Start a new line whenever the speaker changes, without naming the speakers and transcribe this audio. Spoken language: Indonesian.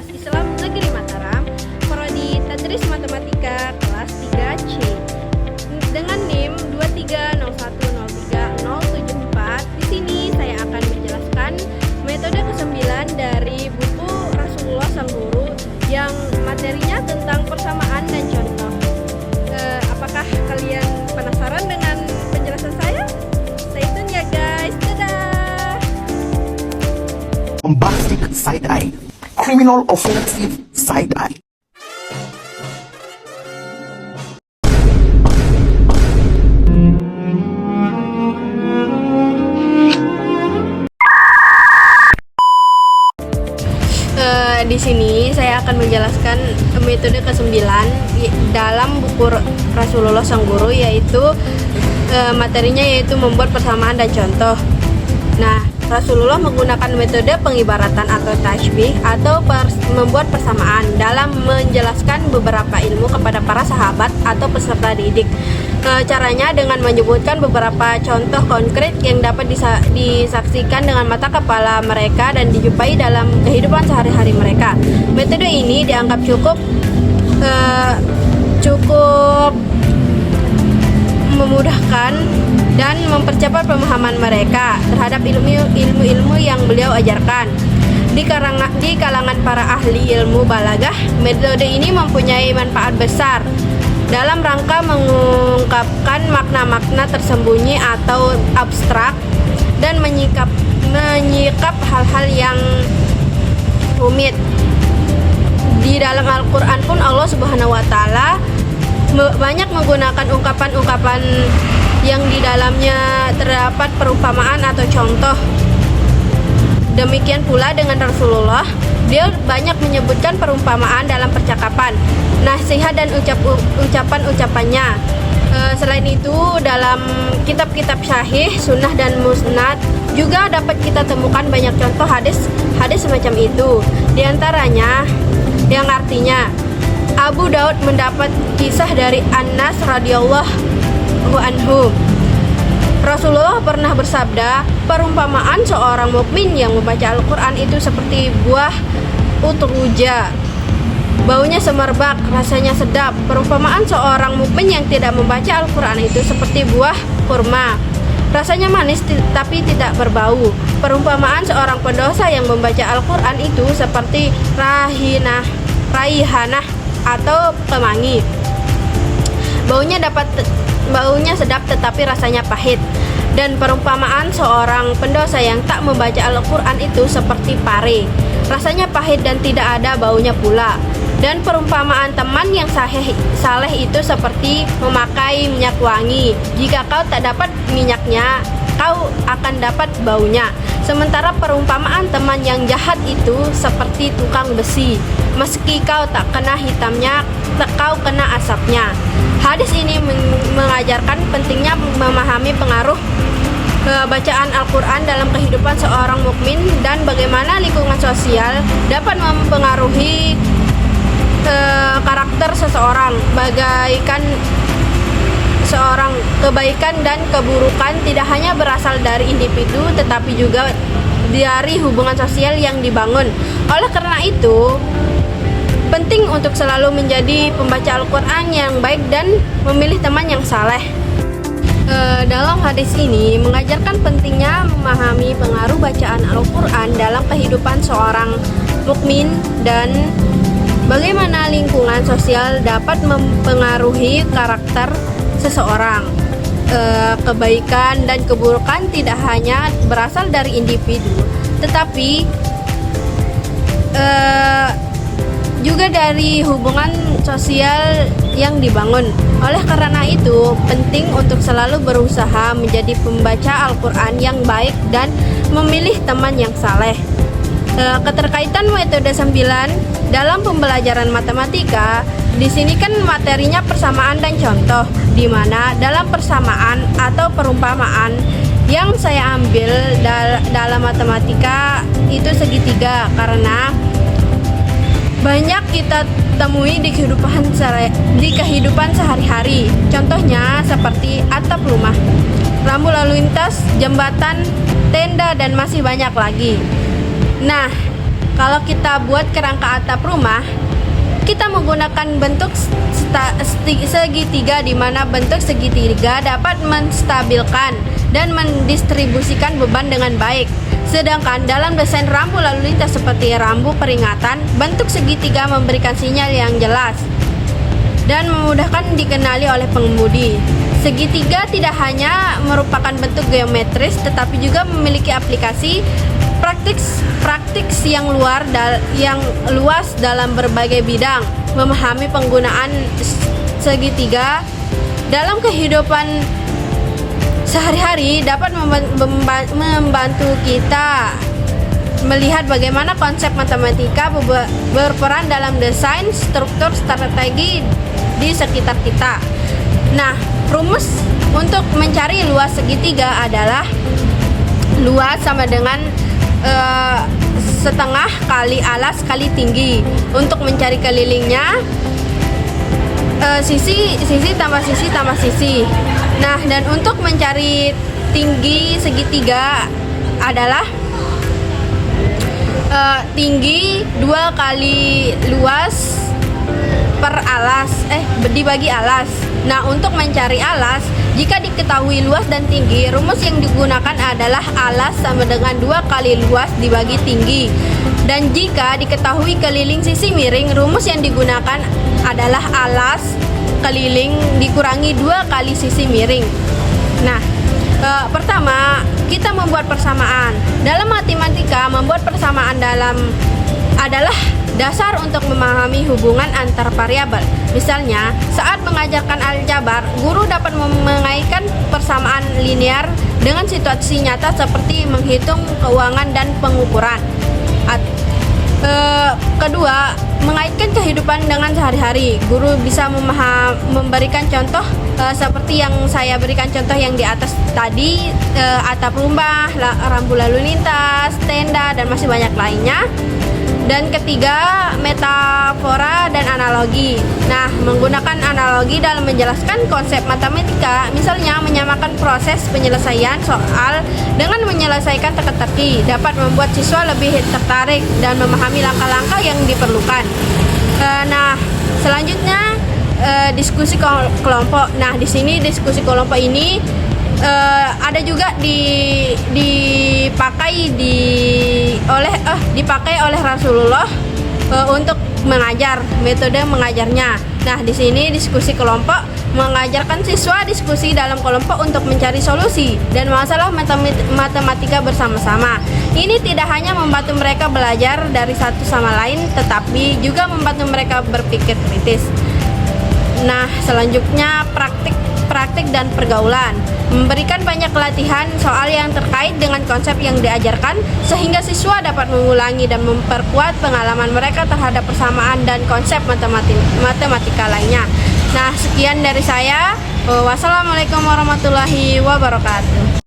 Universitas Islam Negeri Mataram, Prodi Tadris Matematika kelas 3C dengan NIM 230103074. Di sini saya akan menjelaskan metode ke-9 dari buku Rasulullah Sang Guru yang materinya tentang persamaan dan contoh. Apakah kalian penasaran dengan penjelasan saya? Stay tune ya guys. Dadah!
Bombastic side-eye, criminal offensive side-eye.
Di sini saya akan menjelaskan metode ke-9 dalam buku Rasulullah Sang Guru, yaitu materinya yaitu membuat persamaan dan contoh. Nah, Rasulullah menggunakan metode pengibaratan atau tashbih atau membuat persamaan dalam menjelaskan beberapa ilmu kepada para sahabat atau peserta didik. Caranya dengan menyebutkan beberapa contoh konkret yang dapat disaksikan dengan mata kepala mereka dan dijumpai dalam kehidupan sehari-hari mereka. Metode ini dianggap cukup memudahkan dan mempercepat pemahaman mereka terhadap ilmu-ilmu yang beliau ajarkan. Di kalangan para ahli ilmu balagah, metode ini mempunyai manfaat besar dalam rangka mengungkapkan makna-makna tersembunyi atau abstrak dan menyikap hal-hal yang rumit. Di dalam Al-Quran pun Allah Subhanahu wa Ta'ala banyak menggunakan ungkapan-ungkapan yang di dalamnya terdapat perumpamaan atau contoh. Demikian pula dengan Rasulullah, dia banyak menyebutkan perumpamaan dalam percakapan, nasihat dan ucapan-ucapannya. Selain itu, dalam kitab-kitab syahih, sunnah dan musnad juga dapat kita temukan banyak contoh hadis semacam itu. Di antaranya yang artinya Abu Daud mendapat kisah dari Anas radhiyallahu anhu. Rasulullah pernah bersabda, perumpamaan seorang mukmin yang membaca Al-Quran itu seperti buah utruja, baunya semerbak, rasanya sedap. Perumpamaan seorang mukmin yang tidak membaca Al-Quran itu seperti buah kurma, rasanya manis tapi tidak berbau. Perumpamaan seorang pendosa yang membaca Al-Quran itu seperti raihanah atau pemangi, baunya sedap tetapi rasanya pahit. Dan perumpamaan seorang pendosa yang tak membaca Al-Quran itu seperti pare, rasanya pahit dan tidak ada baunya pula. Dan perumpamaan teman yang saleh itu seperti memakai minyak wangi, jika kau tak dapat minyaknya, kau akan dapat baunya. Sementara perumpamaan teman yang jahat itu seperti tukang besi, meski kau tak kena hitamnya, kau kena asapnya. Hadis ini mengajarkan pentingnya memahami pengaruh bacaan Al-Quran dalam kehidupan seorang mukmin dan bagaimana lingkungan sosial dapat mempengaruhi karakter seseorang. Bagaikan seorang kebaikan dan keburukan tidak hanya berasal dari individu tetapi juga dari hubungan sosial yang dibangun. Oleh karena itu, penting untuk selalu menjadi pembaca Al-Quran yang baik dan memilih teman yang saleh. Dalam hadis ini mengajarkan pentingnya memahami pengaruh bacaan Al-Quran dalam kehidupan seorang mukmin dan bagaimana lingkungan sosial dapat mempengaruhi karakter seseorang. Kebaikan dan keburukan tidak hanya berasal dari individu, tetapi juga dari hubungan sosial yang dibangun. Oleh karena itu, penting untuk selalu berusaha menjadi pembaca Al-Quran yang baik dan memilih teman yang saleh. Keterkaitan metode 9 dalam pembelajaran matematika, di sini kan materinya persamaan dan contoh, di mana dalam persamaan atau perumpamaan yang saya ambil dalam matematika itu segitiga, karena banyak kita temui di kehidupan sehari-hari. Contohnya seperti atap rumah, rambu lalu lintas, jembatan, tenda, dan masih banyak lagi. Nah, kalau kita buat kerangka atap rumah, kita menggunakan bentuk segitiga, di mana bentuk segitiga dapat menstabilkan dan mendistribusikan beban dengan baik. Sedangkan dalam desain rambu lalu lintas seperti rambu peringatan, bentuk segitiga memberikan sinyal yang jelas dan memudahkan dikenali oleh pengemudi. Segitiga tidak hanya merupakan bentuk geometris, tetapi juga memiliki aplikasi praktik yang luas dalam berbagai bidang. Memahami penggunaan segitiga dalam kehidupan sehari-hari dapat membantu kita melihat bagaimana konsep matematika berperan dalam desain struktur strategi di sekitar kita. Nah, rumus untuk mencari luas segitiga adalah luas sama dengan setengah kali alas kali tinggi. Untuk mencari kelilingnya, sisi tambah sisi tambah sisi. Nah, dan untuk mencari tinggi segitiga adalah tinggi 2 kali luas per alas dibagi alas. Nah, untuk mencari alas, jika diketahui luas dan tinggi, rumus yang digunakan adalah alas sama dengan 2 kali luas dibagi tinggi. Dan jika diketahui keliling sisi miring, rumus yang digunakan adalah alas keliling dikurangi 2 kali sisi miring. Nah, pertama kita membuat persamaan. Dalam matematika, membuat persamaan adalah dasar untuk memahami hubungan antar variabel. Misalnya, saat mengajarkan aljabar, guru dapat mengaitkan persamaan linear dengan situasi nyata seperti menghitung keuangan dan pengukuran. Kedua, mengaitkan kehidupan dengan sehari-hari. Guru bisa memberikan contoh seperti yang saya berikan contoh yang di atas tadi, atap rumah, rambu lalu lintas, tenda, dan masih banyak lainnya. Dan ketiga, metafora dan analogi. Nah, menggunakan analogi dalam menjelaskan konsep matematika, misalnya menyamakan proses penyelesaian soal dengan menyelesaikan teka-teki, dapat membuat siswa lebih tertarik dan memahami langkah-langkah yang diperlukan. Nah, selanjutnya diskusi kelompok. Nah, di sini diskusi kelompok ini ada juga dipakai oleh Rasulullah untuk mengajar, metode mengajarnya. Nah, di sini diskusi kelompok mengajarkan siswa diskusi dalam kelompok untuk mencari solusi dan masalah matematika bersama-sama. Ini tidak hanya membantu mereka belajar dari satu sama lain, tetapi juga membantu mereka berpikir kritis. Nah, selanjutnya praktik dan pergaulan. Memberikan banyak latihan soal yang terkait dengan konsep yang diajarkan sehingga siswa dapat mengulangi dan memperkuat pengalaman mereka terhadap persamaan dan konsep matematika lainnya. Nah, sekian dari saya. Wassalamualaikum warahmatullahi wabarakatuh.